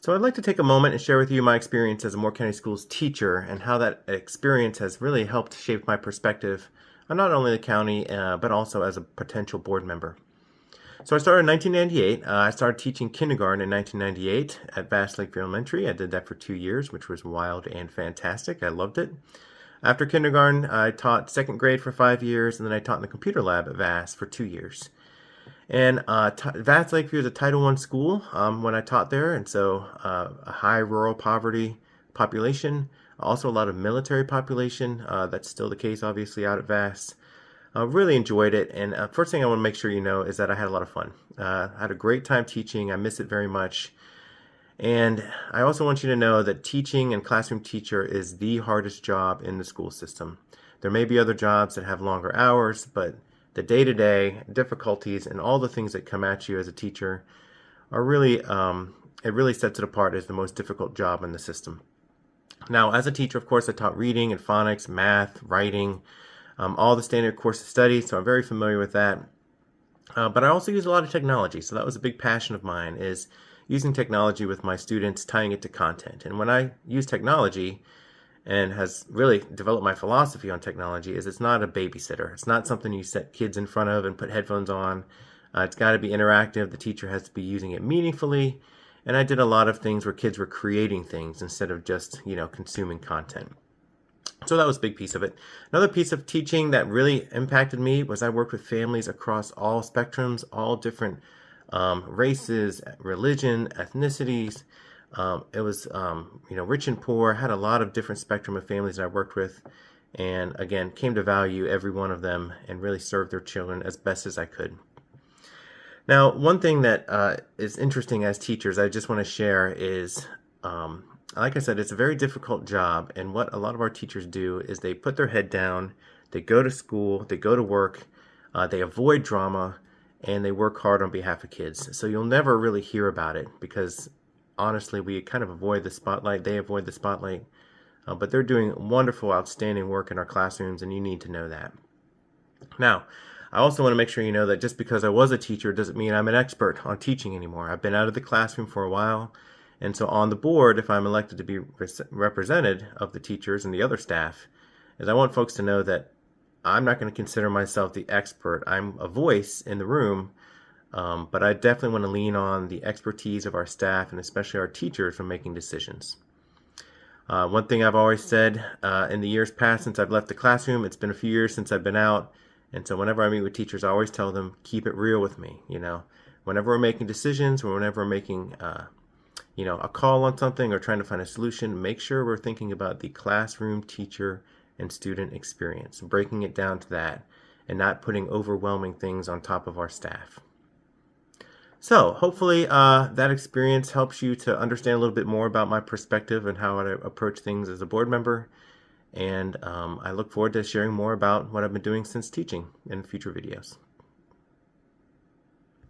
So I'd like to take a moment and share with you my experience as a Moore County Schools teacher and how that experience has really helped shape my perspective on not only the county, but also as a potential board member. So I started in 1998. I started teaching kindergarten in 1998 at Bass Lakeview Elementary. I did that for 2 years, which was wild and fantastic. I loved it. After kindergarten, I taught second grade for 5 years, and then I taught in the computer lab at Vass for 2 years. And Vats Lakeview is a Title I school when I taught there, and so a high rural poverty population, also a lot of military population. That's still the case, obviously, out at Vass. Really enjoyed it, and first thing I want to make sure you know is that I had a lot of fun. I had a great time teaching. I miss it very much. And I also want you to know that teaching and classroom teacher is the hardest job in the school system. There may be other jobs that have longer hours, but the day-to-day difficulties and all the things that come at you as a teacher are really, it really sets it apart as the most difficult job in the system. Now, as a teacher, of course, I taught reading and phonics, math, writing, all the standard course of study, so I'm very familiar with that. But I also use a lot of technology, so that was a big passion of mine, is using technology with my students, tying it to content. And when I use technology, and has really developed my philosophy on technology, is it's not a babysitter. It's not something you set kids in front of and put headphones on. It's got to be interactive. The teacher has to be using it meaningfully. And I did a lot of things where kids were creating things instead of just, consuming content. So that was a big piece of it. Another piece of teaching that really impacted me was I worked with families across all spectrums, all different races, religion, ethnicities. It was, rich and poor, had a lot of different spectrum of families that I worked with, and again, came to value every one of them and really served their children as best as I could. Now, one thing that is interesting as teachers, I just want to share is, like I said, it's a very difficult job, and what a lot of our teachers do is they put their head down, they go to school, they go to work, they avoid drama, and they work hard on behalf of kids. So you'll never really hear about it because honestly, we kind of avoid the spotlight. They avoid the spotlight. But they're doing wonderful, outstanding work in our classrooms, and you need to know that. Now, I also want to make sure you know that just because I was a teacher doesn't mean I'm an expert on teaching anymore. I've been out of the classroom for a while, and so on the board, if I'm elected to be represented of the teachers and the other staff, is I want folks to know that I'm not going to consider myself the expert. I'm a voice in the room, but I definitely want to lean on the expertise of our staff and especially our teachers for making decisions. One thing I've always said in the years past since I've left the classroom, it's been a few years since I've been out, and so whenever I meet with teachers, I always tell them, keep it real with me. Whenever we're making decisions or whenever we're making a call on something or trying to find a solution, make sure we're thinking about the classroom, teacher, and student experience, breaking it down to that and not putting overwhelming things on top of our staff. So hopefully that experience helps you to understand a little bit more about my perspective and how I approach things as a board member. And I look forward to sharing more about what I've been doing since teaching in future videos.